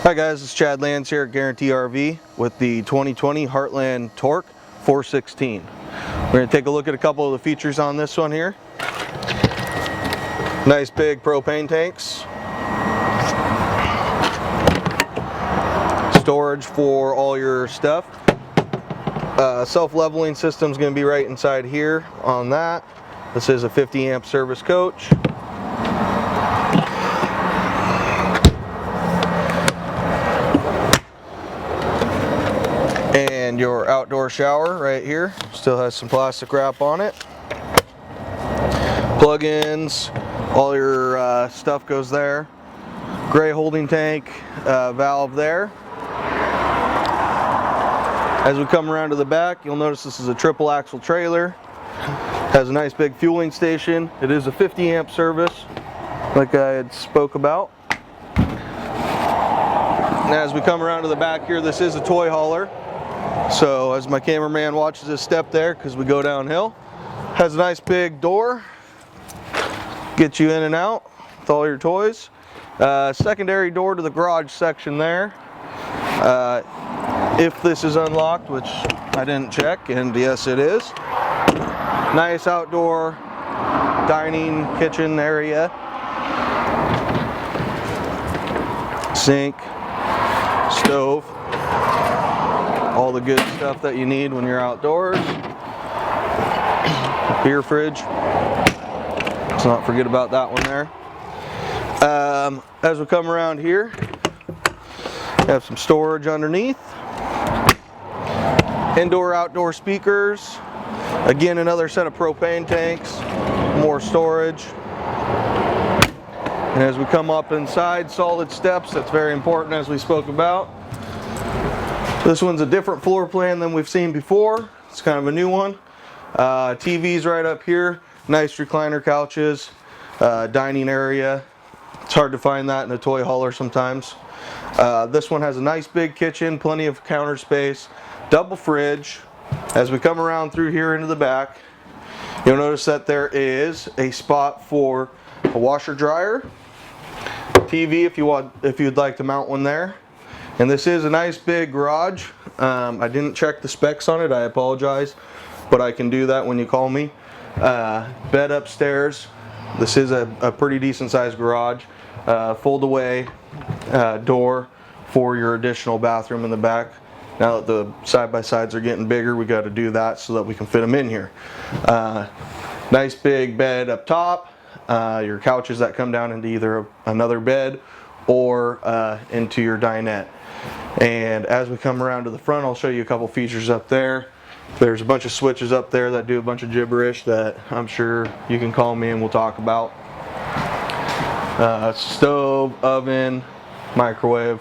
Hi guys, it's Chad Lands here at Guarantee RV with the 2020 Heartland Torque 416. We're going to take a look at a couple of the features on this one here. Nice big propane tanks. Storage for all your stuff. Self-leveling system is going to be right inside here on that. This is a 50 amp service coach. And your outdoor shower right here still has some plastic wrap on it. Plug-ins, all your stuff goes there. Gray holding tank valve there. As we come around to the back, you'll notice this is a triple axle trailer. Has a nice big fueling station. It is a 50 amp service like I had spoke about. And as we come around to the back here, this is a toy hauler. So as my cameraman watches this step there, because we go downhill, has a nice big door, gets you in and out with all your toys. Secondary door to the garage section there. If this is unlocked, which I didn't check, and yes it is. Nice outdoor dining kitchen area. Sink, stove. All the good stuff that you need when you're outdoors. Beer fridge. Let's not forget about that one there. As we come around here, have some storage underneath. Indoor outdoor speakers. Again, another set of propane tanks. More storage. And as we come up inside, solid steps. That's very important, as we spoke about. This one's a different floor plan than we've seen before. It's kind of a new one. TV's right up here. Nice recliner couches. Dining area. It's hard to find that in a toy hauler sometimes. This one has a nice big kitchen, plenty of counter space, double fridge. As we come around through here into the back, you'll notice that there is a spot for a washer dryer, TV if you'd like to mount one there. And this is a nice big garage. I didn't check the specs on it, I apologize, but I can do that when you call me. Bed upstairs. This is a pretty decent sized garage. Fold away door for your additional bathroom in the back. Now that the side-by-sides are getting bigger, we got to do that so that we can fit them in here. Nice big bed up top. Your couches that come down into either another bed or into your dinette. And as we come around to the front, I'll show you a couple features up there. There's a bunch of switches up there that do a bunch of gibberish that I'm sure you can call me and we'll talk about. Stove, oven, microwave.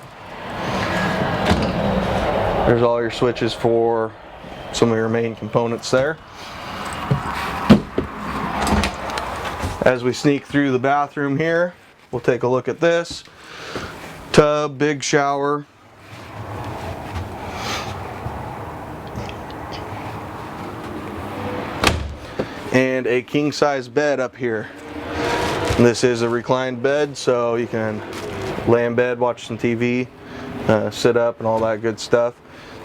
There's all your switches for some of your main components there. As we sneak through the bathroom here, we'll take a look at this. Tub, big shower. And a king size bed up here. And this is a reclined bed, so you can lay in bed, watch some TV, sit up and all that good stuff.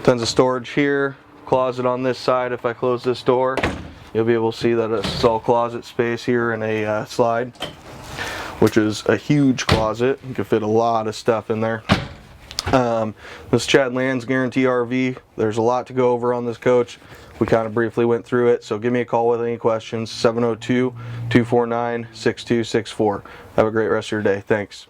Tons of storage here. Closet on this side. If I close this door, you'll be able to see that it's all closet space here in a slide, which is a huge closet. You can fit a lot of stuff in there. This is Chad Lands, Guarantee RV. There's a lot to go over on this coach. We kind of briefly went through it, so give me a call with any questions. 702-249-6264. Have a great rest of your day. Thanks.